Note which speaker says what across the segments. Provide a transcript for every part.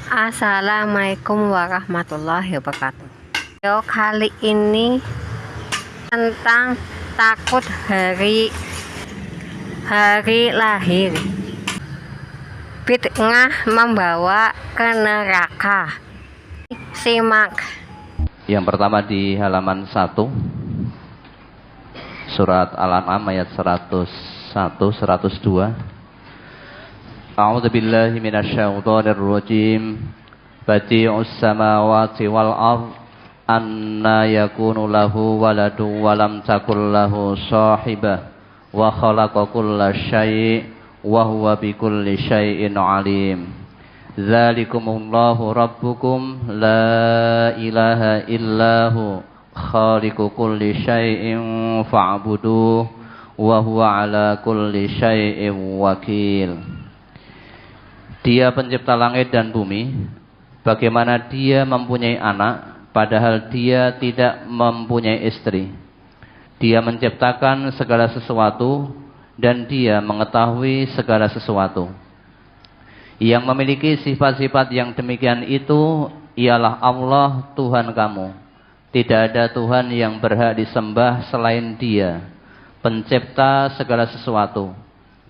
Speaker 1: Assalamualaikum warahmatullahi wabarakatuh. Video kali ini tentang takut hari lahir. Bid'ah membawa ke neraka. Simak.
Speaker 2: Yang pertama di halaman 1 surat Al-An'am ayat 101 102. A'udzu billahi minasyaitonir rajim. Badi'us samawati wal ardh anna yakunu lahu waladun wa lam takul lahu shahibah wa khalaqa kulla syai' wa huwa bikulli syai'in alim. Dzalikumullahu rabbukum la ilaha illahu khaliqu kulli syai'in fa'buduh wa huwa ala kulli syai'in wakil. Dia pencipta langit dan bumi. Bagaimana dia mempunyai anak padahal dia tidak mempunyai istri. Dia menciptakan segala sesuatu dan dia mengetahui segala sesuatu. Yang memiliki sifat-sifat yang demikian itu ialah Allah Tuhan kamu. Tidak ada Tuhan yang berhak disembah selain Dia, pencipta segala sesuatu.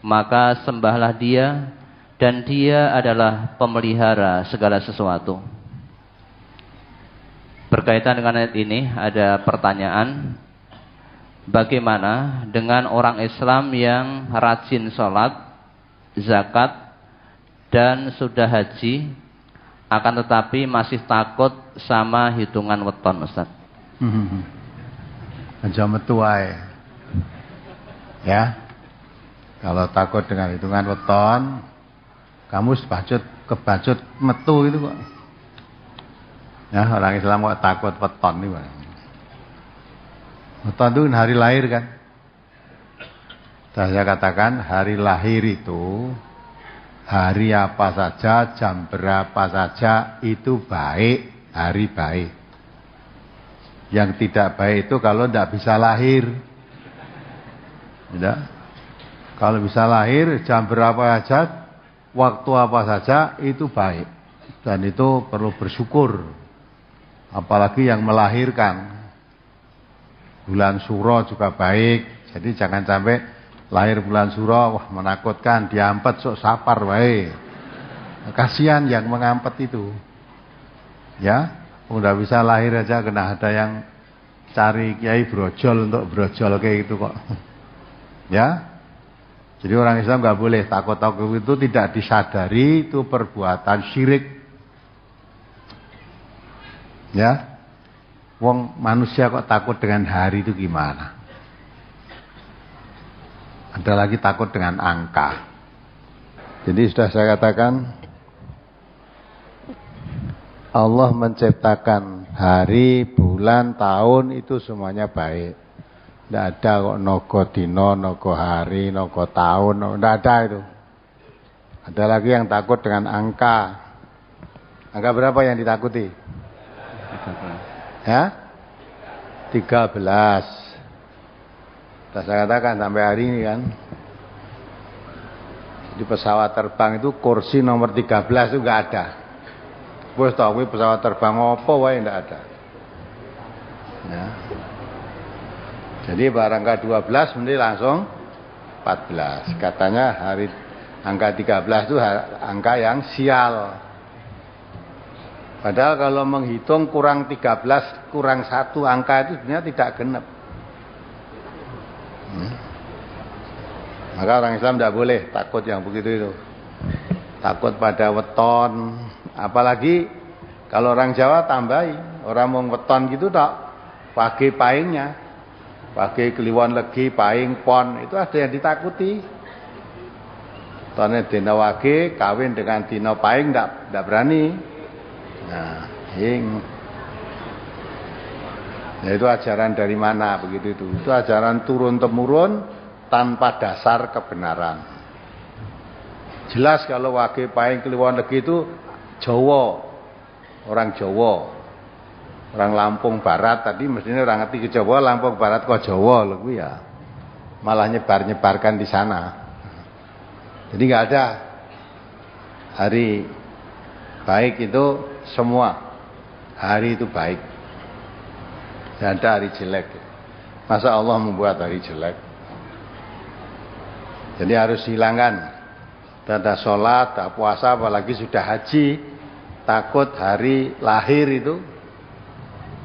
Speaker 2: Maka sembahlah Dia, dan Dia adalah pemelihara segala sesuatu. Berkaitan dengan ayat ini ada pertanyaan, bagaimana dengan orang Islam yang rajin sholat, zakat, dan sudah haji, akan tetapi masih takut sama hitungan weton, Ustaz?
Speaker 3: Aja metu wae. Ya. Kalau takut dengan hitungan weton, kamu kebacut metu itu kok. Ya, orang Islam kok takut weton nih, Pak. Weton itu hari lahir kan? Saya katakan hari lahir itu hari apa saja, jam berapa saja itu baik, hari baik. Yang tidak baik itu kalau tidak bisa lahir. Tidak. Kalau bisa lahir jam berapa saja, waktu apa saja itu baik. Dan itu perlu bersyukur. Apalagi yang melahirkan. Bulan Suro juga baik. Jadi jangan sampai lahir bulan Suro, wah menakutkan, diampet sok sapar wae. Kasihan yang mengampet itu. Ya, udah bisa lahir aja kena ada yang cari kiai brojol untuk brojol kayak gitu kok. Ya. Jadi orang Islam nggak boleh takut-takut itu tidak disadari itu perbuatan syirik. Ya. Wong manusia kok takut dengan hari itu gimana? Ada lagi takut dengan angka. Jadi sudah saya katakan Allah menciptakan hari, bulan, tahun itu semuanya baik. Tidak ada kok nogo dino, nogo hari, nogo tahun, tidak ada itu. Ada lagi yang takut dengan angka. Angka berapa yang ditakuti? Ya? 13. Sudah saya katakan sampai hari ini kan. Di pesawat terbang itu kursi nomor 13 itu enggak ada. Bos tahu pesawat terbang apa wae enggak ada. Ya. Jadi barang ke-12 mesti langsung 14. Katanya hari angka 13 itu angka yang sial. Padahal kalau menghitung kurang 13 kurang 1 angka itu sebenarnya tidak genap. Maka orang Islam tidak boleh takut yang begitu itu. Takut pada weton. Apalagi kalau orang Jawa tambahi. Orang mau weton gitu tak pakai paingnya. Pakai kliwon legi, paing, pon. Itu ada yang ditakuti. Tone dina wage kawin dengan dina paing tidak berani. Nah, ya itu ajaran dari mana begitu itu? Itu ajaran turun temurun tanpa dasar kebenaran. Jelas kalau wage paing kliwon legi itu Jawa, orang Jawa, orang Lampung Barat tadi mestinya orang ngerti ke Jawa, Lampung Barat kok Jawa lho ya. Malah nyebarkan di sana. Jadi nggak ada hari Baik itu semua hari itu baik. Tidak ada hari jelek. Masa Allah membuat hari jelek? Jadi harus hilangkan. Ada sholat, ada puasa, apalagi sudah haji, takut hari lahir itu,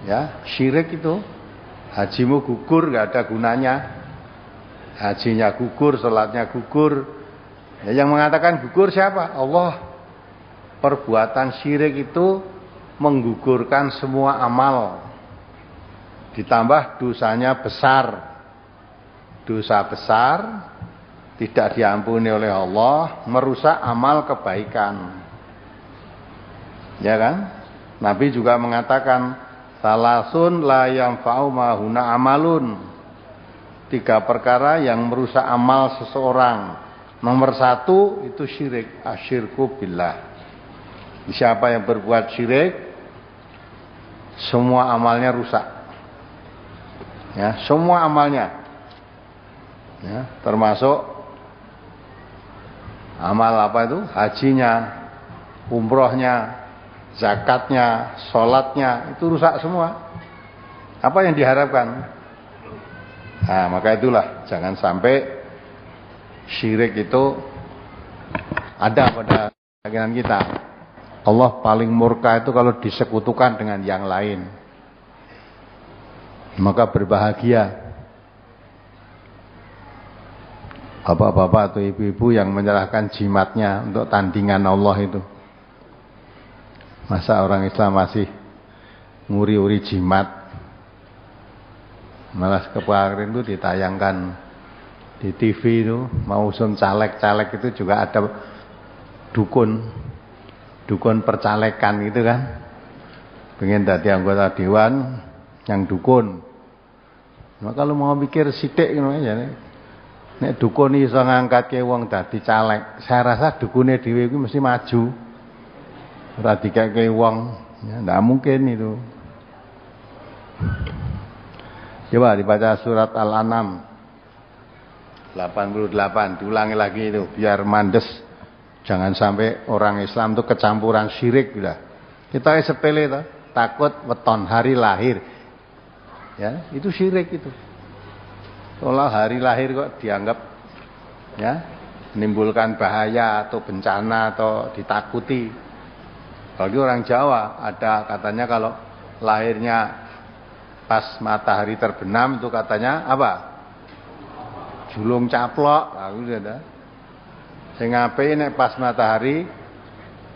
Speaker 3: ya syirik itu. Hajimu gugur, nggak ada gunanya. Hajinya gugur, sholatnya gugur. Ya, yang mengatakan gugur siapa? Allah. Perbuatan syirik itu menggugurkan semua amal. Ditambah dosanya besar. Dosa besar tidak diampuni oleh Allah, merusak amal kebaikan. Ya kan? Nabi juga mengatakan, salasun la yanfa'u mahuna amalun. 3 perkara yang merusak amal seseorang. Nomor 1 itu syirik, asyirku billah. Siapa yang berbuat syirik, semua amalnya rusak. Ya, semua amalnya. Ya, termasuk amal apa itu? Hajinya, umrohnya, zakatnya, sholatnya, itu rusak semua. Apa yang diharapkan? Nah, maka itulah, jangan sampai syirik itu ada pada keyakinan kita. Allah paling murka itu kalau disekutukan dengan yang lain. Maka berbahagia bapak-bapak atau ibu-ibu yang menyerahkan jimatnya untuk tandingan Allah itu. Masa orang Islam masih nguri-uri jimat? Malah kemarin itu ditayangkan di TV itu, mau usung caleg-caleg itu juga ada dukun percalekan gitu kan. Pengen jadi anggota dewan yang dukun. Nah, kalau mau mikir sithik ngono aja nek dukun iso ngangkatke wong dadi caleg, saya rasa dukune dhewe kuwi mesti maju. Ora dikeke wong, ya ndak mungkin itu. Coba dibaca surat Al-An'am 88, diulangi lagi itu biar mandes. Jangan sampai orang Islam itu kecampuran syirik sudah. Kita sepele toh, takut weton hari lahir. Ya, itu syirik itu. Soalnya hari lahir kok dianggap ya menimbulkan bahaya atau bencana atau ditakuti. Bagi orang Jawa ada katanya kalau lahirnya pas matahari terbenam itu katanya apa? Julung caplok. Nah, udah ada. Sing apik nek pas matahari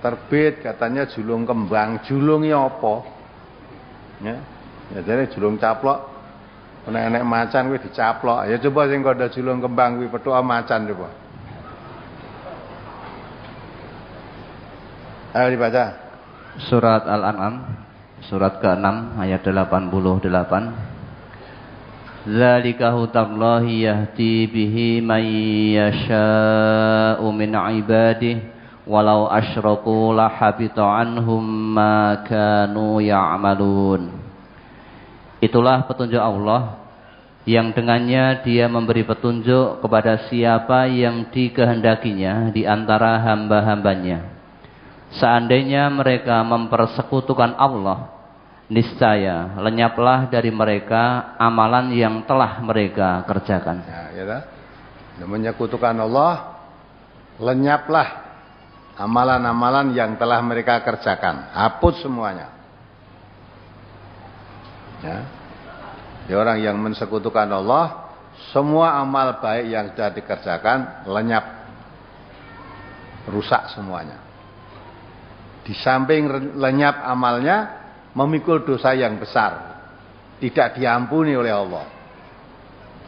Speaker 3: terbit katanya julung kembang. Julungi apa? Ya. Ya jadi julung caplok. Nek macan kuwi dicaplok. Ya coba sing kandha julung kembang kuwi petuk macan coba. Ayo dibaca.
Speaker 2: Surat Al-An'am surat ke-6 ayat 88. Dzalika hudallahi yahdi bihi may yasha'u min 'ibadihi walau asyraku lahabita 'anhum ma kanu ya'malun. Itulah petunjuk Allah yang dengannya Dia memberi petunjuk kepada siapa yang dikehendakinya di antara hamba-hambanya. Seandainya mereka mempersekutukan Allah, niscaya lenyaplah dari mereka amalan yang telah mereka kerjakan.
Speaker 3: Ya, menyekutukan Allah, lenyaplah amalan-amalan yang telah mereka kerjakan, hapus semuanya. Ya, orang yang mensekutukan Allah, semua amal baik yang sudah dikerjakan lenyap, rusak semuanya. Di samping lenyap amalnya, memikul dosa yang besar, tidak diampuni oleh Allah.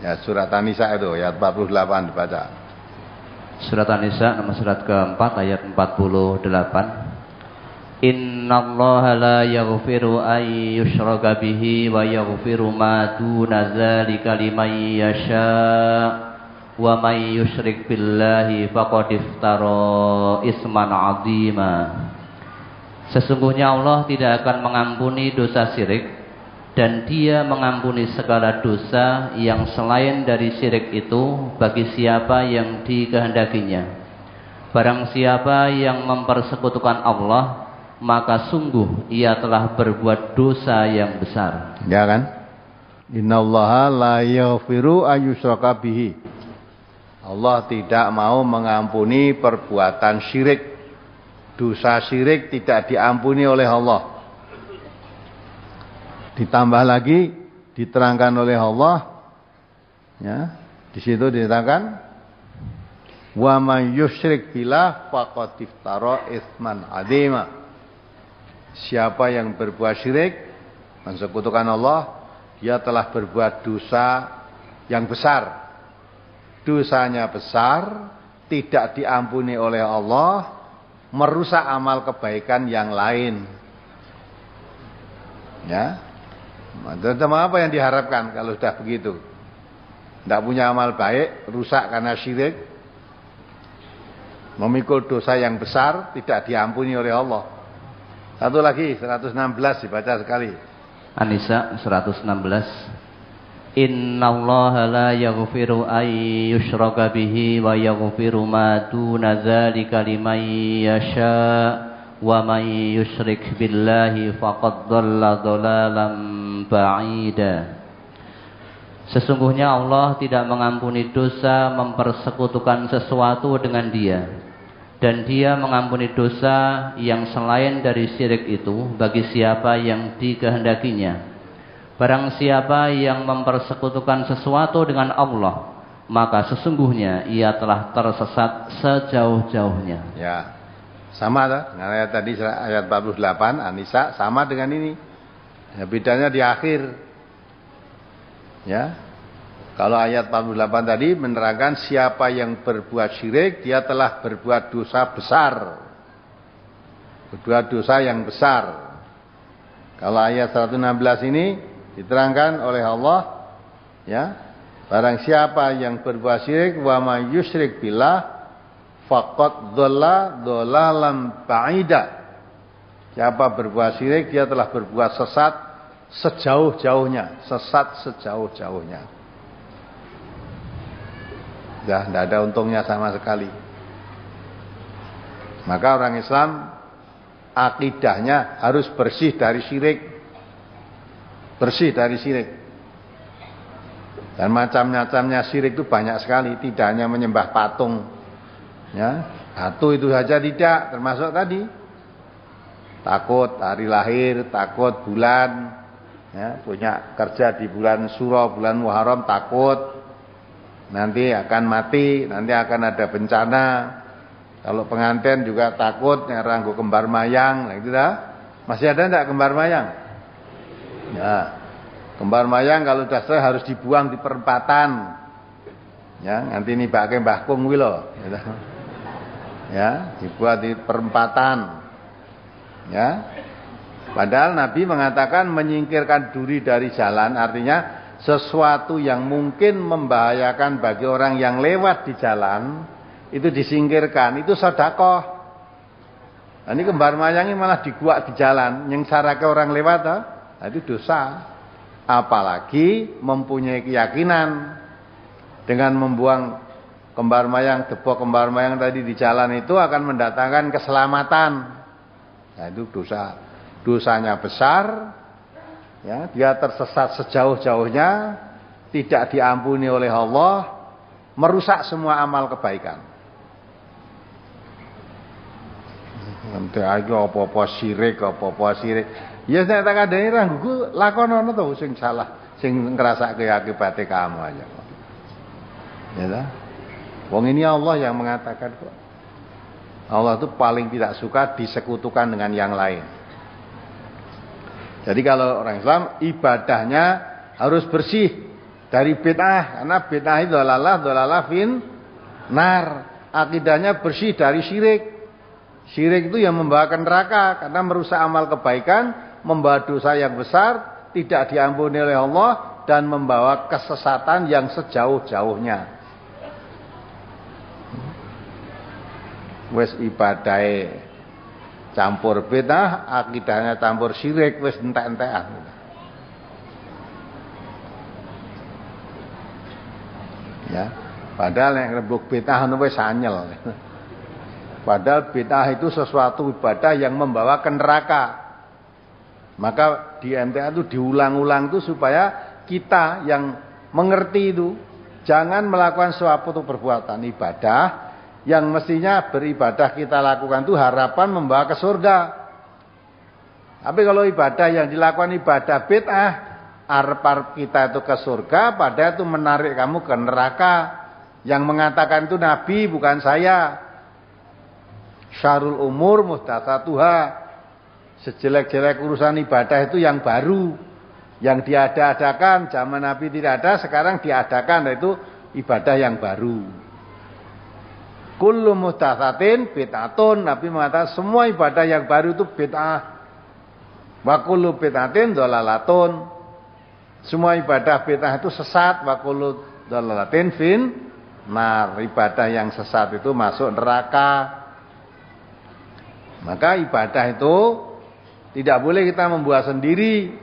Speaker 3: Ya, surat An-Nisa itu ayat 48 dibaca.
Speaker 2: Surat An-Nisa nomor surat ke-4 ayat 48. Innallaha la yaghfiru ay yushraka bihi wa yaghfiru ma duna dzalika liman yasha wa may yusyrik billahi faqad iftara isman 'azima. Sesungguhnya Allah tidak akan mengampuni dosa syirik, dan Dia mengampuni segala dosa yang selain dari syirik itu bagi siapa yang dikehendakinya. Barang siapa yang mempersekutukan Allah, maka sungguh ia telah berbuat dosa yang besar.
Speaker 3: Ya kan? Innallaha la yaghfiru ayyushraka bihi. Allah tidak mau mengampuni perbuatan syirik. Dosa syirik tidak diampuni oleh Allah. Ditambah lagi diterangkan oleh Allah, ya, di situ diterangkan wa may yusyrik billah faqad iftara itsman adzima. Siapa yang berbuat syirik, mensekutukan Allah, dia telah berbuat dosa yang besar. Dosanya besar, tidak diampuni oleh Allah, merusak amal kebaikan yang lain. Ya. Apa yang diharapkan kalau sudah begitu? Tidak punya amal baik, rusak karena syirik, memikul dosa yang besar, tidak diampuni oleh Allah. Satu lagi, 116 dibaca sekali.
Speaker 2: An-Nisa 116. Innallaha la yaghfiru ay yushraka bihi wa yaghfiru ma duna dzalika liman yasha wa may yusyrik billahi faqad dhalla dhalalan ba'ida. Sesungguhnya Allah tidak mengampuni dosa mempersekutukan sesuatu dengan Dia, dan Dia mengampuni dosa yang selain dari syirik itu bagi siapa yang dikehendakinya. Barang siapa yang mempersekutukan sesuatu dengan Allah, maka sesungguhnya ia telah tersesat sejauh-jauhnya.
Speaker 3: Ya, sama dengan ayat tadi, ayat 48 An-Nisa, sama dengan ini. Ya, bedanya di akhir. Ya, kalau ayat 48 tadi menerangkan siapa yang berbuat syirik, dia telah berbuat dosa besar, berbuat dosa yang besar. Kalau ayat 116 ini diterangkan oleh Allah, ya, barang siapa yang berbuat syirik, wa may yusyrik billah faqad dhalla dhalalan ba'ida. Siapa berbuat syirik, dia telah berbuat sesat sejauh-jauhnya, sesat sejauh-jauhnya. Ya, tidak ada untungnya sama sekali. Maka orang Islam akidahnya harus bersih dari syirik. Bersih dari syirik. Dan macam-macamnya syirik itu banyak sekali, tidak hanya menyembah patung. Ya, satu itu saja tidak, termasuk tadi takut hari lahir, takut bulan, ya, punya kerja di bulan Suro, bulan Muharram, takut nanti akan mati, nanti akan ada bencana. Kalau pengantin juga takut nyeranggu kembar mayang, nah itu dah. Masih ada enggak kembar mayang? Ya, kembar mayang kalau sudah selesai harus dibuang di perempatan. Ya, nanti ini pakai Mbah Kung wilo. Ya, dibuat di perempatan. Ya, padahal Nabi mengatakan menyingkirkan duri dari jalan, artinya sesuatu yang mungkin membahayakan bagi orang yang lewat di jalan itu disingkirkan, itu sedekah. Nah, ini kembar mayang ini malah dibuat di jalan, nyengsarake orang lewat, nah, itu dosa. Apalagi mempunyai keyakinan dengan membuang kembar mayang, debok kembar mayang tadi di jalan itu akan mendatangkan keselamatan. Nah, itu dosa. Dosanya besar, ya, dia tersesat sejauh-jauhnya, tidak diampuni oleh Allah, merusak semua amal kebaikan. Nanti aja apa-apa syirik, apa-apa syirik. Ya nek tak kandhani ranggu lakonono to sing salah, sing ngrasake akibate kamu aja. Ya ta? Wong ini Allah yang mengatakan kok. Allah itu paling tidak suka disekutukan dengan yang lain. Jadi kalau orang Islam ibadahnya harus bersih dari bid'ah, karena bid'ah itu dolalah fin nar. Akidahnya bersih dari syirik. Syirik itu yang membawakan neraka karena merusak amal kebaikan, membawa dosa yang besar, tidak diampuni oleh Allah, dan membawa kesesatan yang sejauh-jauhnya. Wes ibadahe campur bid'ah, akidahnya campur syirik, wes entek-entekan. Ya, padahal yang rebuk bid'ah wes anyel. Padahal bid'ah itu sesuatu ibadah yang membawa ke neraka. Maka di MTA itu diulang-ulang itu supaya kita yang mengerti itu jangan melakukan suatu perbuatan ibadah yang mestinya beribadah kita lakukan itu harapan membawa ke surga. Tapi kalau ibadah yang dilakukan ibadah bid'ah, harap kita itu ke surga, padahal itu menarik kamu ke neraka. Yang mengatakan itu Nabi, bukan saya. Syarul umur muhdatsatuha. Sejelek-jelek urusan ibadah itu yang baru, yang diada-adakan, zaman Nabi tidak ada, sekarang diadakan, itu ibadah yang baru. Kullu muhdatsatin bid'atun, Nabi mengatakan semua ibadah yang baru itu bid'ah. Wa kullu bid'atin dhalalatun, semua ibadah bid'ah itu sesat. Wa kullu dhalalatin fin nar, ibadah yang sesat itu masuk neraka. Maka ibadah itu tidak boleh kita membuat sendiri,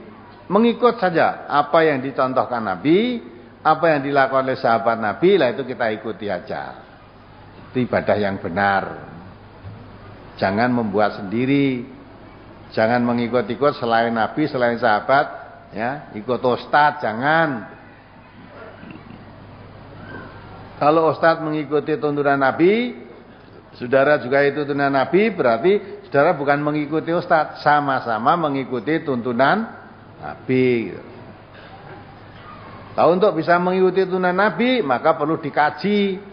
Speaker 3: mengikut saja apa yang dicontohkan Nabi, apa yang dilakukan oleh sahabat Nabi, lah itu kita ikuti aja. Itu ibadah yang benar. Jangan membuat sendiri, jangan mengikut-ikut selain Nabi, selain sahabat, ya, ikut ustadz, jangan. Kalau ustadz mengikuti tuntunan Nabi, saudara juga itu tuntunan Nabi, berarti saudara bukan mengikuti ustadz, sama-sama mengikuti tuntunan Nabi. Kalau untuk bisa mengikuti tuntunan Nabi, maka perlu dikaji.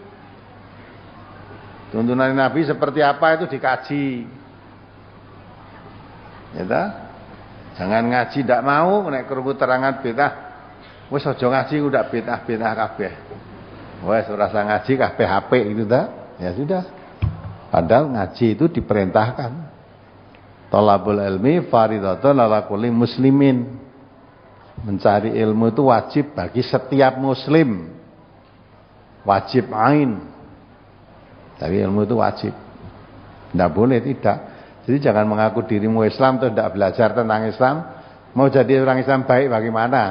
Speaker 3: Tuntunan Nabi seperti apa itu dikaji. Ya tak? Jangan ngaji tidak mau, nek kerbu terangan bid'ah. Wis aja ngaji udah bid'ah kabeh. Wis ora usah ngaji kabeh HP gitu tak? Ya sudah. Padahal ngaji itu diperintahkan. Thalabul ilmi fardhatun ala kulli muslimin. Mencari ilmu itu wajib bagi setiap muslim. Wajib ain. Tapi ilmu itu wajib. Tidak boleh tidak. Jadi jangan mengaku dirimu Islam terus tidak belajar tentang Islam. Mau jadi orang Islam baik bagaimana?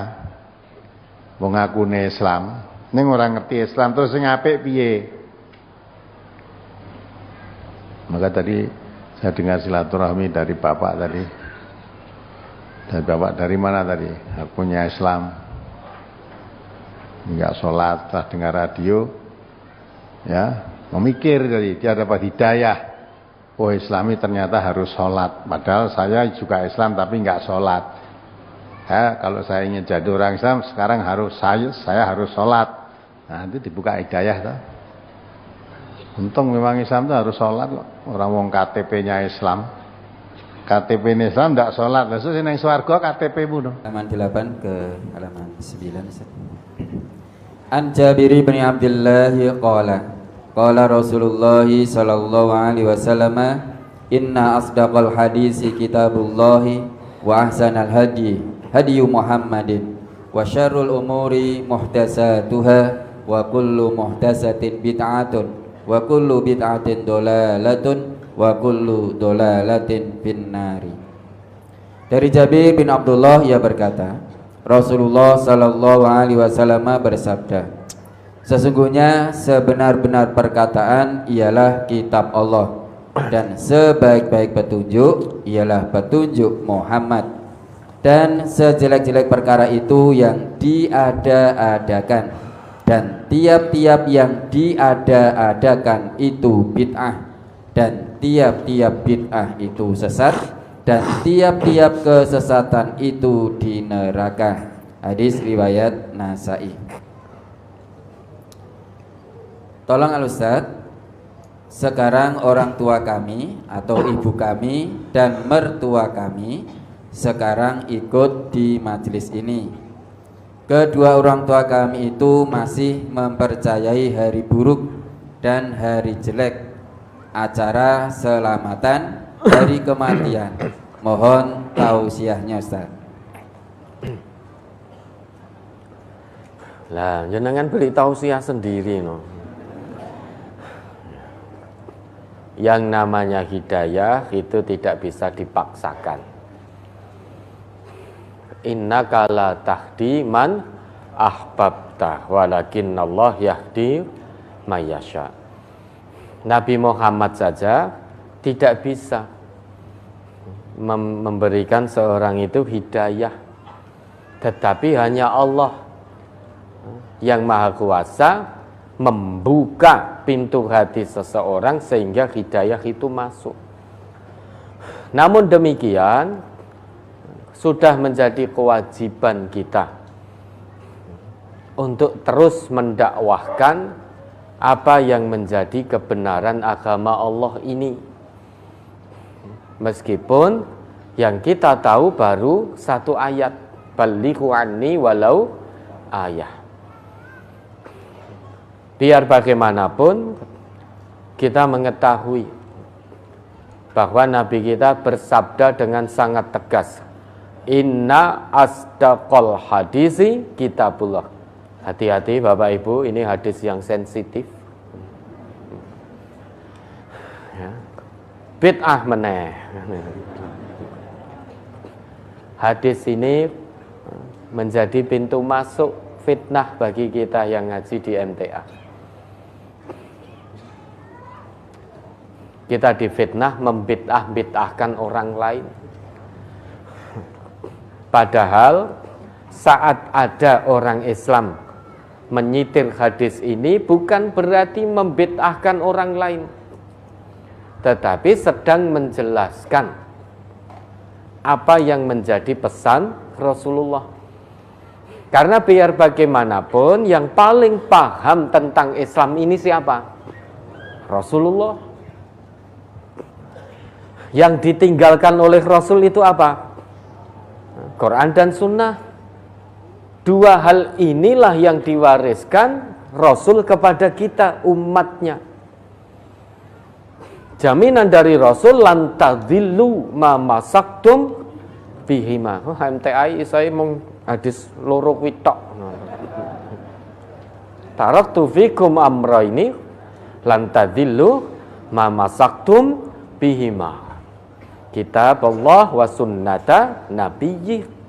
Speaker 3: Mau ngaku Islam. Ning orang ngerti Islam terus sing apik piye? Maka tadi saya dengar silaturahmi dari Bapak tadi. Dari Bapak dari mana tadi? Akunya Islam. Enggak sholat, setelah dengar radio. Ya, memikir tadi, dia dapat hidayah. Oh, Islami ternyata harus sholat. Padahal saya juga Islam tapi enggak sholat. Ya, kalau saya ingin jadi orang Islam sekarang harus saya harus sholat. Nah, itu dibuka hidayah toh. Untung memang Islam itu harus sholat loh. Orang wong KTP-nya Islam, KTP-nya Islam tidak sholat. Lalu sing nang swarga KTP-mu dong.
Speaker 4: Halaman 8 ke halaman 9. An Jabir bin Abdullah qala Rasulullah sallallahu alaihi wasallam, inna asdaqal hadisi kitabullah wa ahsanal hadi Muhammadin wa syarrul umuri muhdatsatuha wa kullu muhdatsatin bid'atun wa kullu bid'atin dolalatun wa kullu dolalatin finnari. Dari Jabir bin Abdullah ia berkata, Rasulullah sallallahu alaihi wasallam bersabda, sesungguhnya sebenar-benar perkataan ialah kitab Allah dan sebaik-baik petunjuk ialah petunjuk Muhammad, dan sejelek-jelek perkara itu yang diada-adakan, dan tiap-tiap yang diada-adakan itu bid'ah, dan tiap-tiap bid'ah itu sesat, dan tiap-tiap kesesatan itu di neraka. Hadis riwayat Nasa'i. Tolong al-Ustaz, sekarang orang tua kami atau ibu kami dan mertua kami sekarang ikut di majelis ini. Kedua orang tua kami itu masih mempercayai hari buruk dan hari jelek, acara selamatan dari kematian. Mohon tausiahnya Ustaz.
Speaker 5: Lah, jenengan beri tausiah sendiri no. Yang namanya hidayah itu tidak bisa dipaksakan. Innaka la tahdi man ahbabta walakinnallah yahdi may yasha. Nabi Muhammad saja tidak bisa memberikan seorang itu hidayah, tetapi hanya Allah yang Maha Kuasa membuka pintu hati seseorang sehingga hidayah itu masuk. Namun demikian, sudah menjadi kewajiban kita untuk terus mendakwahkan apa yang menjadi kebenaran agama Allah ini. Meskipun yang kita tahu baru satu ayat, balighu anni walau ayah. Biar bagaimanapun kita mengetahui bahwa Nabi kita bersabda dengan sangat tegas, inna asdaqal hadisi kitabullah. Hati-hati Bapak Ibu, ini hadis yang sensitif. Ya. Bid'ah meneh. Hadis ini menjadi pintu masuk fitnah bagi kita yang ngaji di MTA. Kita difitnah membid'ah-bid'ahkan orang lain. Padahal saat ada orang Islam menyitir hadis ini bukan berarti membid'ahkan orang lain, tetapi sedang menjelaskan apa yang menjadi pesan Rasulullah. Karena biar bagaimanapun yang paling paham tentang Islam ini siapa? Rasulullah. Yang ditinggalkan oleh Rasul itu apa? Quran dan Sunnah. Dua hal inilah yang diwariskan Rasul kepada kita, umatnya. Jaminan dari Rasul, lan tadillu ma masaktum bihima. MTI saya mau hadis loro witok. Taraktu fikum amraini lan tadillu ma masaktum bihima. Kitab Allah wa sunnata nabiyyi.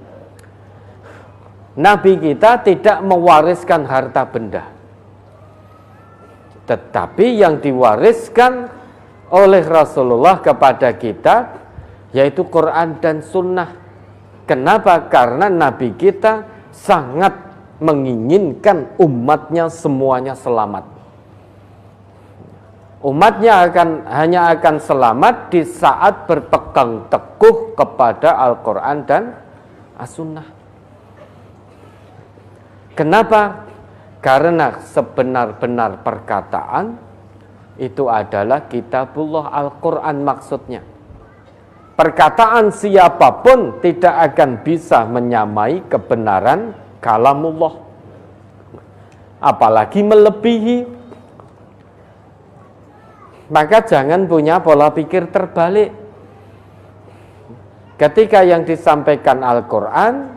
Speaker 5: Nabi kita tidak mewariskan harta benda, tetapi yang diwariskan oleh Rasulullah kepada kita yaitu Quran dan Sunnah. Kenapa? Karena Nabi kita sangat menginginkan umatnya semuanya selamat. Umatnya hanya akan selamat di saat berpegang teguh kepada Al-Quran dan As-Sunnah. Kenapa? Karena sebenar-benar perkataan itu adalah kitabullah, Al-Quran maksudnya. Perkataan siapapun tidak akan bisa menyamai kebenaran kalamullah, apalagi melebihi. Maka jangan punya pola pikir terbalik. Ketika yang disampaikan Al-Quran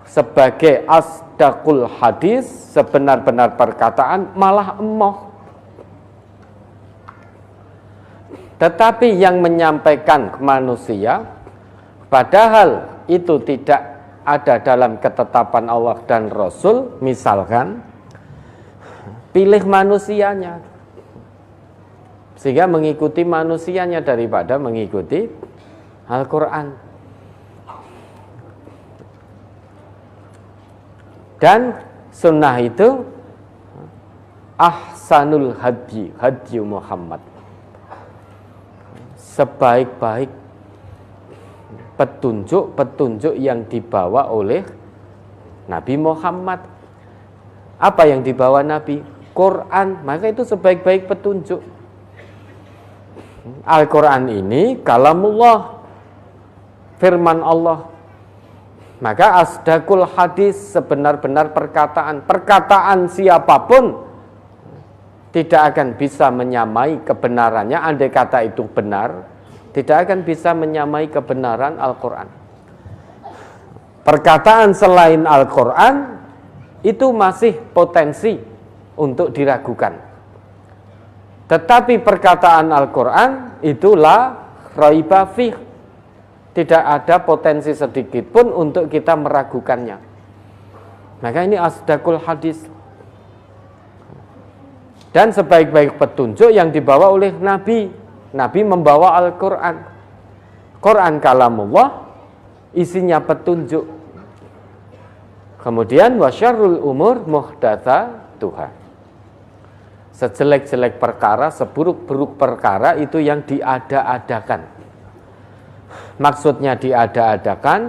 Speaker 5: sebagai asdaqul hadis, sebenar-benar perkataan, malah emoh. Tetapi yang menyampaikan ke manusia, padahal itu tidak ada dalam ketetapan Allah dan Rasul, misalkan pilih manusianya, sehingga mengikuti manusianya daripada mengikuti Al-Quran. Dan sunnah itu ahsanul hadyi, hadyi Muhammad. Sebaik-baik petunjuk-petunjuk yang dibawa oleh Nabi Muhammad. Apa yang dibawa Nabi? Quran, maka itu sebaik-baik petunjuk. Al-Quran ini kalamullah, firman Allah. Maka asdaqul hadis, sebenar-benar perkataan. Perkataan siapapun tidak akan bisa menyamai kebenarannya. Andai kata itu benar, tidak akan bisa menyamai kebenaran Al-Quran. Perkataan selain Al-Quran itu masih potensi untuk diragukan. Tetapi perkataan Al-Quran itulah raiba fih. Tidak ada potensi sedikit pun untuk kita meragukannya. Maka ini asdaqul hadis. Dan sebaik-baik petunjuk yang dibawa oleh Nabi. Nabi membawa Al-Quran. Quran kalamullah, isinya petunjuk. Kemudian wasyarrul umur muhdatsatuha. Sejelek-jelek perkara, seburuk-buruk perkara itu yang diada-adakan. Maksudnya diada-adakan,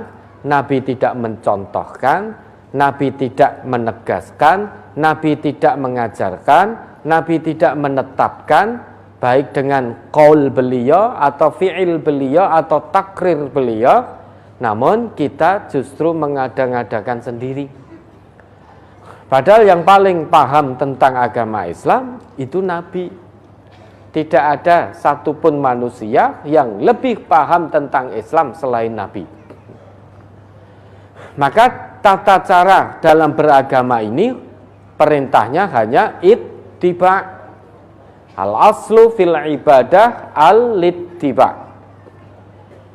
Speaker 5: Nabi tidak mencontohkan, Nabi tidak menegaskan, Nabi tidak mengajarkan, Nabi tidak menetapkan, baik dengan qaul beliau atau fi'il beliau atau takrir beliau, namun kita justru mengada-ngadakan sendiri. Padahal yang paling paham tentang agama Islam itu Nabi. Tidak ada satupun manusia yang lebih paham tentang Islam selain Nabi. Maka tata cara dalam beragama ini perintahnya hanya ittiba. Al-aslu fil ibadah al-ittiba.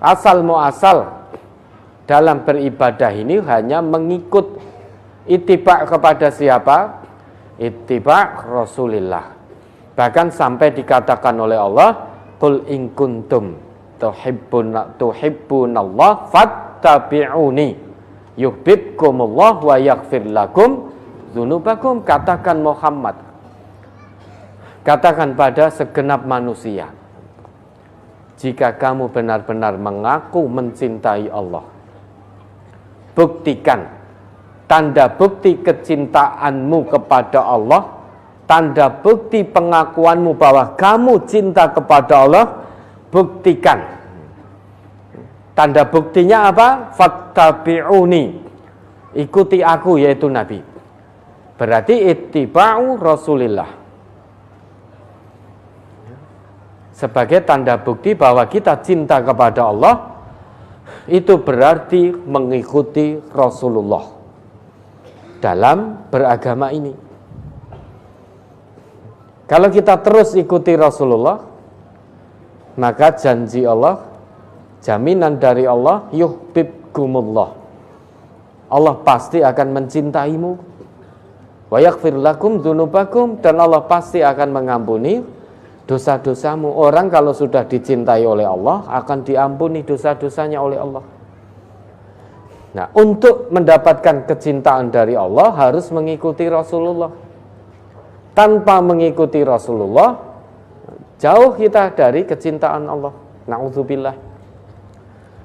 Speaker 5: Asal muasal dalam beribadah ini hanya mengikut. Ittiba kepada siapa? Ittiba Rasulillah. Bahkan sampai dikatakan oleh Allah, qul in kuntum tuhibbunallah fattabi'uni yuhibbukumullah wa yaghfir lakum dzunubakum. Katakan Muhammad, katakan pada segenap manusia, jika kamu benar-benar mengaku mencintai Allah, buktikan tanda bukti kecintaanmu kepada Allah, tanda bukti pengakuanmu bahwa kamu cinta kepada Allah, buktikan. Tanda buktinya apa? Fattabi'uni, ikuti aku, yaitu Nabi. Berarti ittiba'u Rasulillah. Sebagai tanda bukti bahwa kita cinta kepada Allah, itu berarti mengikuti Rasulullah dalam beragama ini. Kalau kita terus ikuti Rasulullah, maka janji Allah, jaminan dari Allah, yuhibbukumullah, Allah pasti akan mencintaimu, wa yaghfir lakum dzunubakum, dan Allah pasti akan mengampuni dosa-dosamu. Orang kalau sudah dicintai oleh Allah, akan diampuni dosa-dosanya oleh Allah. Nah, untuk mendapatkan kecintaan dari Allah harus mengikuti Rasulullah. Tanpa mengikuti Rasulullah, jauh kita dari kecintaan Allah. Na'udzubillah.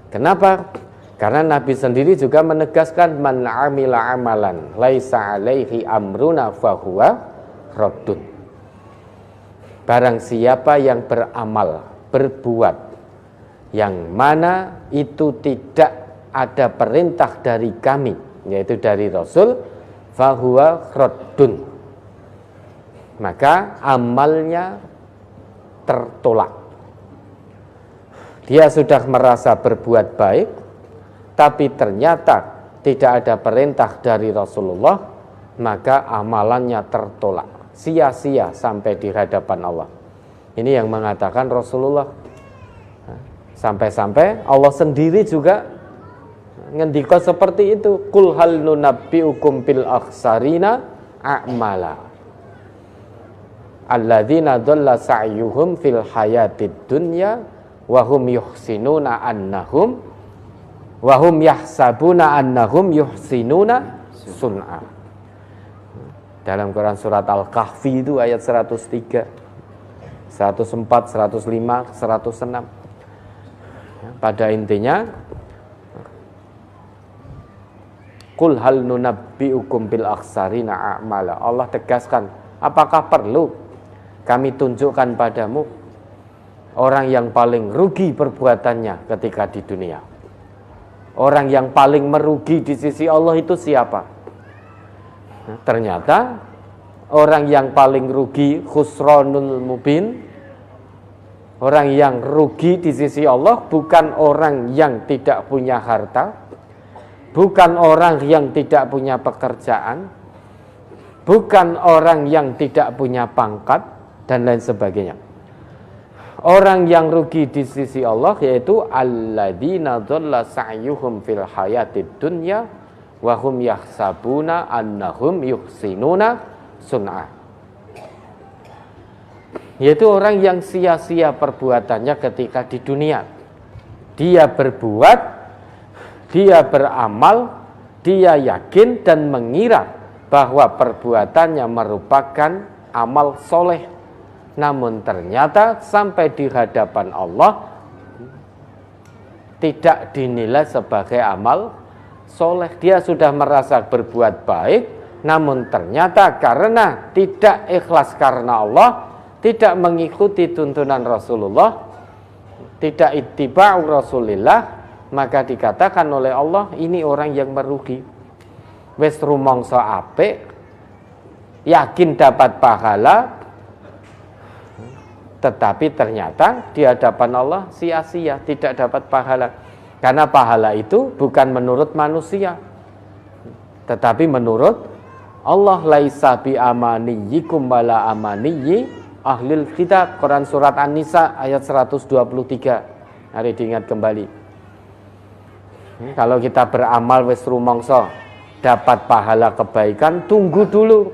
Speaker 5: Kenapa? Karena Nabi sendiri juga menegaskan, man amila amalan laisa alaihi amruna fahuwa raddun. Barang siapa yang beramal, berbuat, yang mana itu tidak ada perintah dari kami, yaitu dari Rasul, fahuwa raddun, maka amalnya tertolak. Dia sudah merasa berbuat baik, tapi ternyata tidak ada perintah dari Rasulullah, maka amalannya tertolak, sia-sia sampai di hadapan Allah. Ini yang mengatakan Rasulullah. Sampai-sampai Allah sendiri juga ngendika seperti itu, qul hal nunabbiukum bil akhsarina a'mala alladzina dhalla sa'yuhum fil hayatid dunya wa hum yuhsinuna annahum wa hum yahsabuna annahum yuhsinuna sun'a. Dalam Quran surat Al-Kahfi itu ayat 103, 104, 105, 106. Pada intinya, qul hal nunabbiukum bil akhsarina a'mala. Allah tegaskan, apakah perlu kami tunjukkan padamu orang yang paling rugi perbuatannya ketika di dunia? Orang yang paling merugi di sisi Allah itu siapa? Ternyata orang yang paling rugi, khusranul mubin, orang yang rugi di sisi Allah bukan orang yang tidak punya harta, bukan orang yang tidak punya pekerjaan, bukan orang yang tidak punya pangkat, dan lain sebagainya. Orang yang rugi di sisi Allah yaitu alladzina dhalla sa'yuhum fil hayatid dunya wa hum yahsabuna annahum yuhsinuna sun'a. yaitu orang yang sia-sia perbuatannya ketika di dunia. Dia berbuat, dia beramal, dia yakin dan mengira bahwa perbuatannya merupakan amal soleh. Namun ternyata sampai di hadapan Allah tidak dinilai sebagai amal soleh. Dia sudah merasa berbuat baik, namun ternyata karena tidak ikhlas karena Allah, tidak mengikuti tuntunan Rasulullah, tidak ittiba'u Rasulillah, maka dikatakan oleh Allah, ini orang yang merugi. Wis rumangsa apik, yakin dapat pahala, tetapi ternyata di hadapan Allah sia-sia, tidak dapat pahala. Karena pahala itu bukan menurut manusia, tetapi menurut Allah. Laisa bi amaniyikum wala amaniyi ahlil kitab. Quran surat An-Nisa ayat 123. Mari diingat kembali. Kalau kita beramal wis rumangsa dapat pahala kebaikan, tunggu dulu.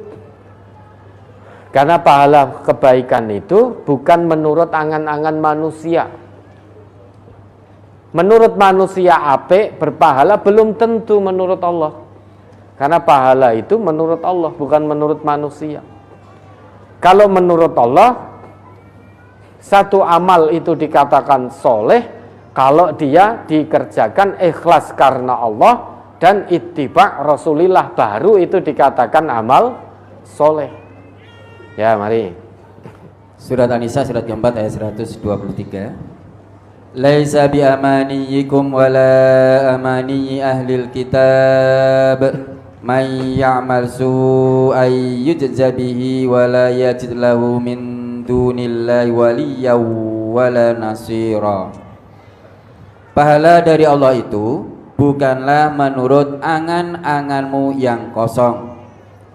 Speaker 5: Karena pahala kebaikan itu bukan menurut angan-angan manusia. Menurut manusia apik berpahala, belum tentu menurut Allah. Karena pahala itu menurut Allah, bukan menurut manusia. Kalau menurut Allah, satu amal itu dikatakan soleh kalau dia dikerjakan ikhlas karena Allah dan ittiba' Rasulillah, baru itu dikatakan amal soleh. Ya, mari.
Speaker 4: Surat An-Nisa surat keempat ayat 123. Laisa bi amaniyikum wala amaniyi ahlil kitab may ya'mal su'an yujza bihi wala yajid lahu min dunillahi waliyyan wala nasira. Pahala dari Allah itu bukanlah menurut angan-anganmu yang kosong,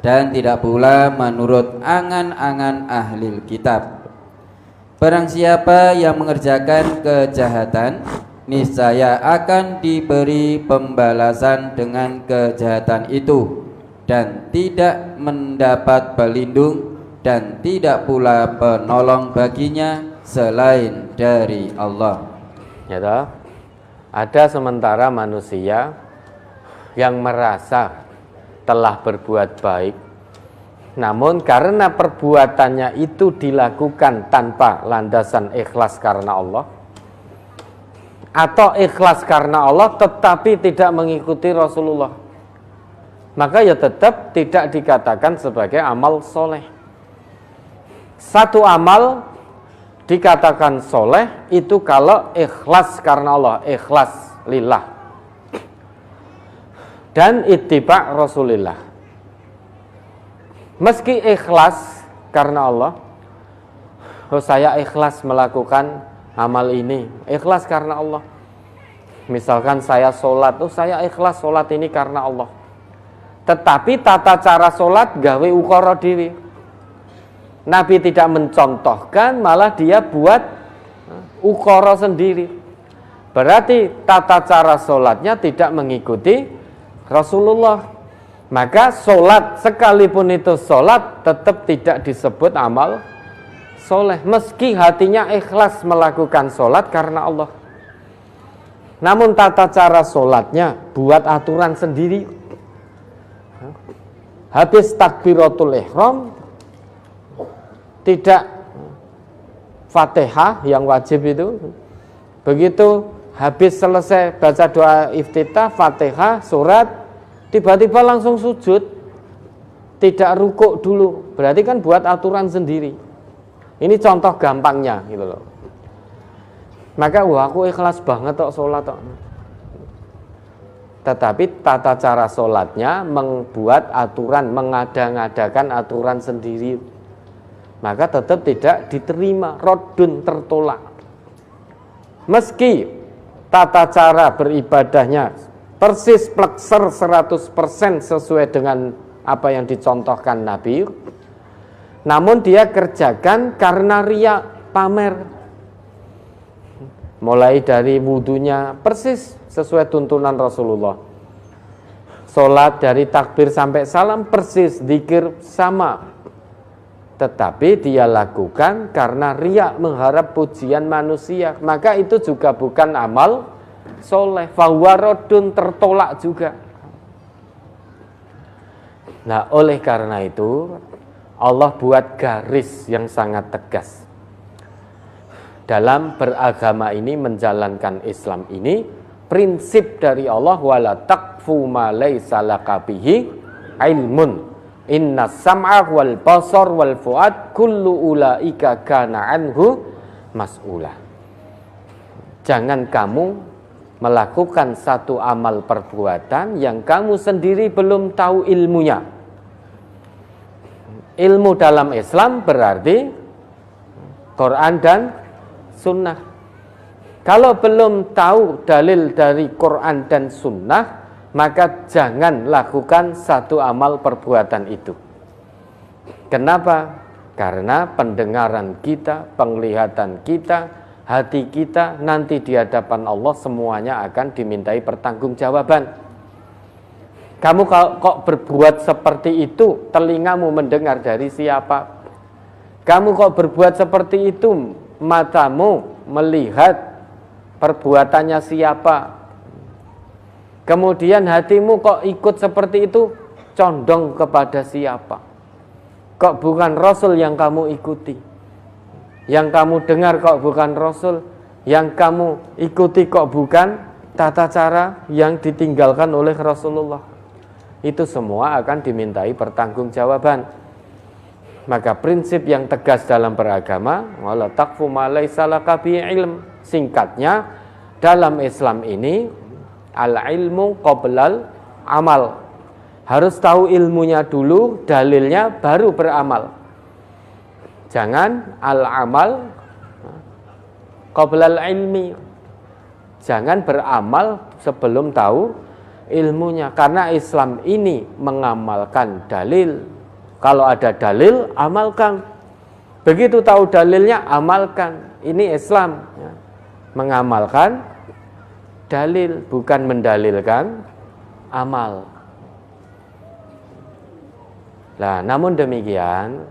Speaker 4: dan tidak pula menurut angan-angan ahlil kitab. Barang siapa yang mengerjakan kejahatan, niscaya akan diberi pembalasan dengan kejahatan itu, dan tidak mendapat pelindung dan tidak pula penolong baginya selain dari Allah.
Speaker 5: Ya toh? Ada sementara manusia yang merasa telah berbuat baik, namun karena perbuatannya itu dilakukan tanpa landasan ikhlas karena Allah, atau ikhlas karena Allah tetapi tidak mengikuti Rasulullah, maka ya tetap tidak dikatakan sebagai amal soleh. Satu amal dikatakan soleh itu kalau ikhlas karena Allah, ikhlas lillah dan ittiba' Rasulillah. Meski ikhlas karena Allah, oh saya ikhlas melakukan amal ini, ikhlas karena Allah. Misalkan saya sholat, oh saya ikhlas sholat ini karena Allah. Tetapi tata cara sholat gawe ukara diri. Nabi tidak mencontohkan, malah dia buat ukara sendiri. Berarti tata cara sholatnya tidak mengikuti Rasulullah. Maka sholat sekalipun itu sholat tetap tidak disebut amal soleh, meski hatinya ikhlas melakukan sholat karena Allah. Namun tata cara sholatnya buat aturan sendiri. Habis takbiratul ihram tidak Fatihah yang wajib itu. Begitu habis selesai baca doa iftitah, Fatihah, surat, tiba-tiba langsung sujud, tidak rukuk dulu. Berarti kan buat aturan sendiri. Ini contoh gampangnya gitu loh. Maka wah aku ikhlas banget kok sholat kok. Tetapi tata cara sholatnya membuat aturan, mengada-ngadakan aturan sendiri, maka tetap tidak diterima, rodun, tertolak. Meski tata cara beribadahnya persis plekser 100% sesuai dengan apa yang dicontohkan Nabi, namun dia kerjakan karena riya, pamer. Mulai dari wudunya persis sesuai tuntunan Rasulullah, sholat dari takbir sampai salam persis, zikir sama, tetapi dia lakukan karena riya, mengharap pujian manusia, maka itu juga bukan amal soleh, fawarodun, tertolak juga. Nah, oleh karena itu Allah buat garis yang sangat tegas dalam beragama ini, menjalankan Islam ini. Prinsip dari Allah, wala taqfu ma laisa laka bihi ilmun, inna sam'a wal basar wal fuad kullu ulaika kana anhu mas'ula. Jangan kamu melakukan satu amal perbuatan yang kamu sendiri belum tahu ilmunya. Ilmu dalam Islam berarti Quran dan Sunnah. Kalau belum tahu dalil dari Quran dan Sunnah, maka jangan lakukan satu amal perbuatan itu. Kenapa? Karena pendengaran kita, penglihatan kita, hati kita nanti di hadapan Allah semuanya akan dimintai pertanggungjawaban. Kamu kok berbuat seperti itu, telingamu mendengar dari siapa? Kamu kok berbuat seperti itu, matamu melihat perbuatannya siapa? Kemudian hatimu kok ikut seperti itu, condong kepada siapa? Kok bukan Rasul yang kamu ikuti? Yang kamu dengar kok bukan Rasul? Yang kamu ikuti kok bukan tata cara yang ditinggalkan oleh Rasulullah? Itu semua akan dimintai pertanggungjawaban. Maka prinsip yang tegas dalam beragama, wala taqfu ma laisa laka bihi ilm. Singkatnya, dalam Islam ini al-ilmu qoblal amal. Harus tahu ilmunya dulu, dalilnya, baru beramal. Jangan al-amal qoblal ilmi. Jangan beramal sebelum tahu ilmunya. Karena Islam ini mengamalkan dalil. Kalau ada dalil, amalkan. Begitu tahu dalilnya, amalkan. Ini Islam, ya. Mengamalkan dalil, bukan mendalilkan amal. Nah, namun demikian,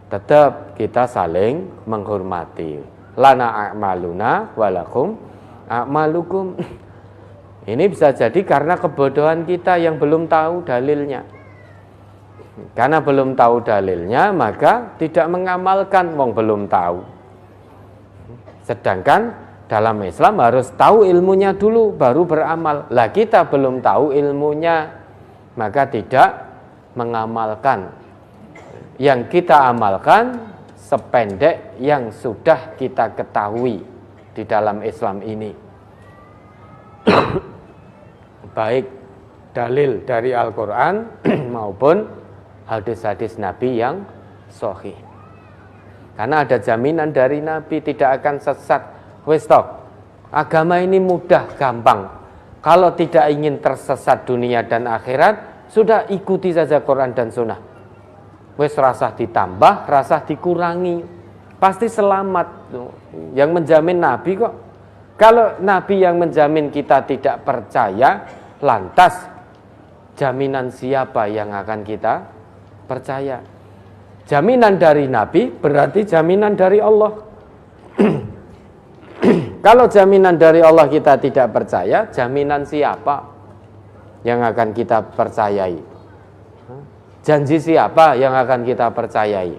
Speaker 5: tetap kita saling menghormati. Lana a'maluna walakum a'malukum. Ini bisa jadi karena kebodohan kita yang belum tahu dalilnya. Karena belum tahu dalilnya, maka tidak mengamalkan, wong belum tahu. Sedangkan dalam Islam harus tahu ilmunya dulu, baru beramal. Lah kita belum tahu ilmunya, maka tidak mengamalkan. Yang kita amalkan sependek yang sudah kita ketahui di dalam Islam ini. Baik dalil dari Al-Quran maupun hadis-hadis Nabi yang sahih. Karena ada jaminan dari Nabi tidak akan sesat. Wes stop. Agama ini mudah, gampang. Kalau tidak ingin tersesat dunia dan akhirat, sudah ikuti saja Quran dan Sunnah. Wes rasah ditambah, rasah dikurangi, pasti selamat. Yang menjamin Nabi kok. Kalau Nabi yang menjamin kita tidak percaya, lantas jaminan siapa yang akan kita percaya? Jaminan dari Nabi berarti jaminan dari Allah. Kalau jaminan dari Allah kita tidak percaya, jaminan siapa yang akan kita percayai? Janji siapa yang akan kita percayai?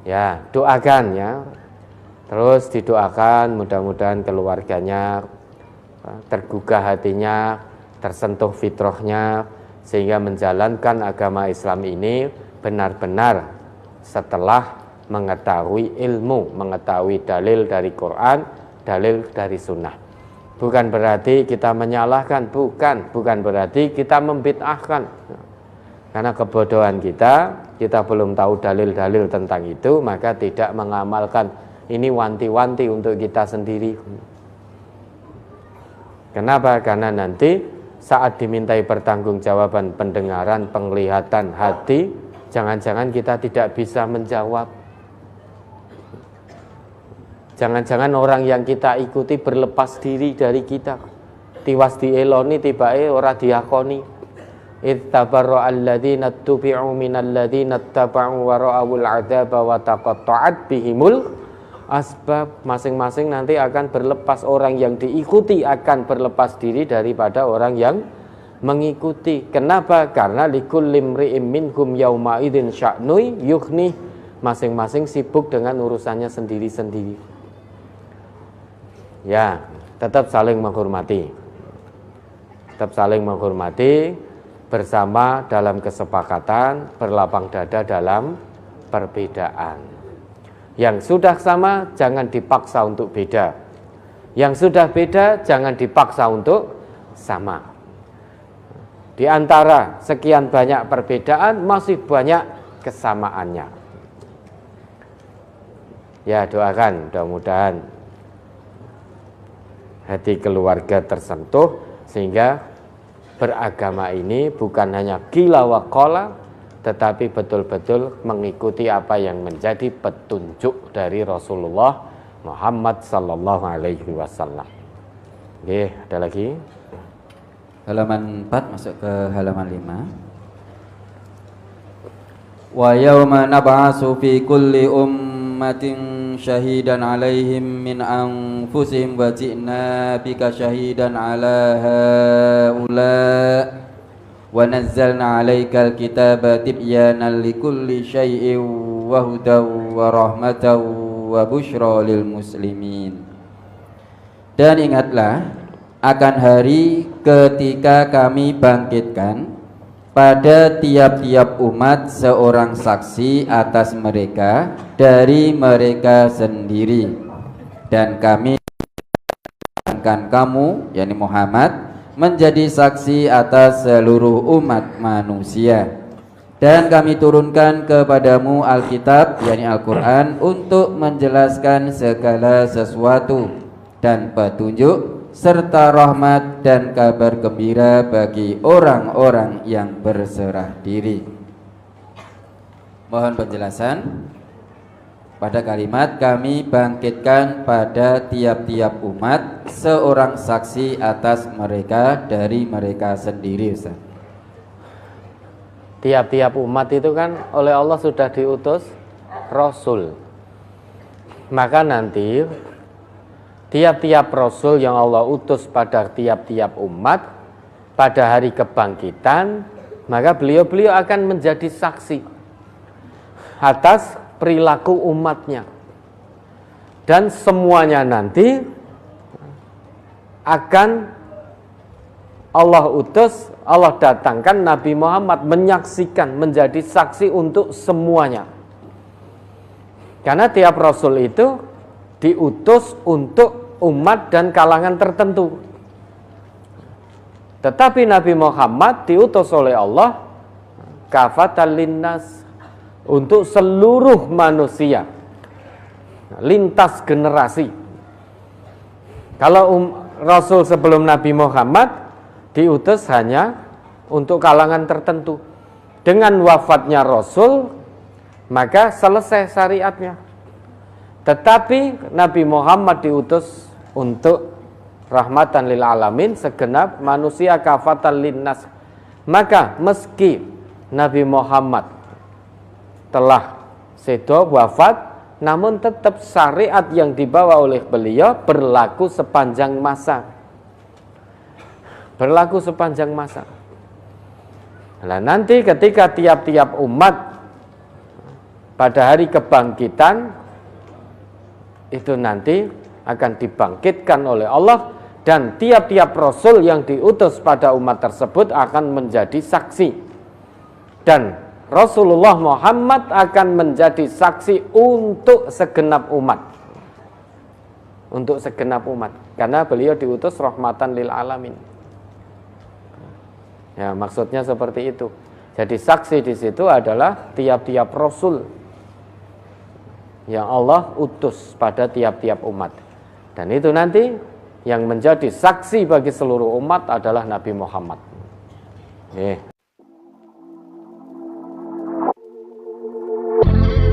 Speaker 5: Ya, doakan ya. Terus didoakan, mudah-mudahan keluarganya tergugah hatinya, tersentuh fitrahnya, sehingga menjalankan agama Islam ini benar-benar setelah mengetahui ilmu, mengetahui dalil dari Quran, dalil dari Sunnah. Bukan berarti kita menyalahkan, bukan berarti kita membid'ahkan. Karena kebodohan kita belum tahu dalil-dalil tentang itu, maka tidak mengamalkan. Ini wanti-wanti untuk kita sendiri. Kenapa? Karena nanti saat dimintai pertanggungjawaban pendengaran, penglihatan, hati, jangan-jangan kita tidak bisa menjawab. Jangan-jangan orang yang kita ikuti berlepas diri dari kita. Tiwas dieloni, tibae ora diakoni. ittabarra alladzina tubi'u minal ladzina taba'u wa ra'awul 'adzaba wa taqatta'at bihimul asbab. Masing-masing nanti akan berlepas, orang yang diikuti akan berlepas diri daripada orang yang mengikuti. Kenapa? Karena likulli imri'in minhum yauma idzin sya'nui yughni. Masing-masing sibuk dengan urusannya sendiri-sendiri. Ya, tetap saling menghormati. Tetap saling menghormati bersama dalam kesepakatan, berlapang dada dalam perbedaan. Yang sudah sama jangan dipaksa untuk beda. Yang sudah beda jangan dipaksa untuk sama. Di antara sekian banyak perbedaan masih banyak kesamaannya. Ya, doakan mudah-mudahan hati keluarga tersentuh sehingga beragama ini bukan hanya qila wa qala, tetapi betul-betul mengikuti apa yang menjadi petunjuk dari Rasulullah Muhammad sallallahu alaihi wasallam. Oke, ada lagi?
Speaker 4: Halaman 4 masuk ke halaman 5. Wa yauma nab'atsu fi kulli ummatin syahidan 'alaihim min anfusihim wa ji'na bika syahidan 'ala haula wa nazzalna 'alaikal kitaba tibyanan likulli syai'in wa hudan wa rahmatan wa busyra lil muslimin. Dan ingatlah akan hari ketika kami bangkitkan pada tiap-tiap umat seorang saksi atas mereka dari mereka sendiri, dan kami akan kamu, yakni Muhammad, menjadi saksi atas seluruh umat manusia. Dan kami turunkan kepadamu Alkitab, yakni Al-Quran, untuk menjelaskan segala sesuatu dan petunjuk serta rahmat dan kabar gembira bagi orang-orang yang berserah diri. Mohon penjelasan pada kalimat kami bangkitkan pada tiap-tiap umat seorang saksi atas mereka dari mereka sendiri, Ustaz.
Speaker 5: Tiap-tiap umat itu kan oleh Allah sudah diutus Rasul. Maka nanti tiap-tiap Rasul yang Allah utus pada tiap-tiap umat pada hari kebangkitan, maka beliau-beliau akan menjadi saksi atas perilaku umatnya. Dan semuanya nanti akan Allah utus, Allah datangkan Nabi Muhammad menyaksikan, menjadi saksi untuk semuanya. Karena tiap Rasul itu diutus untuk umat dan kalangan tertentu. Tetapi Nabi Muhammad diutus oleh Allah kafatan linnas, untuk seluruh manusia, lintas generasi. Kalau Rasul sebelum Nabi Muhammad diutus hanya untuk kalangan tertentu. Dengan wafatnya Rasul, maka selesai syariatnya. Tetapi Nabi Muhammad diutus untuk rahmatan lil alamin, segenap manusia, kafatan linnas. Maka meski Nabi Muhammad telah sedo wafat, namun tetap syariat yang dibawa oleh beliau berlaku sepanjang masa. Berlaku sepanjang masa. Nah, nanti ketika tiap-tiap umat pada hari kebangkitan itu nanti akan dibangkitkan oleh Allah, dan tiap-tiap Rasul yang diutus pada umat tersebut akan menjadi saksi, dan Rasulullah Muhammad akan menjadi saksi untuk segenap umat, untuk segenap umat, karena beliau diutus rahmatan lil alamin. Ya, maksudnya seperti itu. Jadi saksi di situ adalah tiap-tiap Rasul yang Allah utus pada tiap-tiap umat. Dan itu nanti yang menjadi saksi bagi seluruh umat adalah Nabi Muhammad.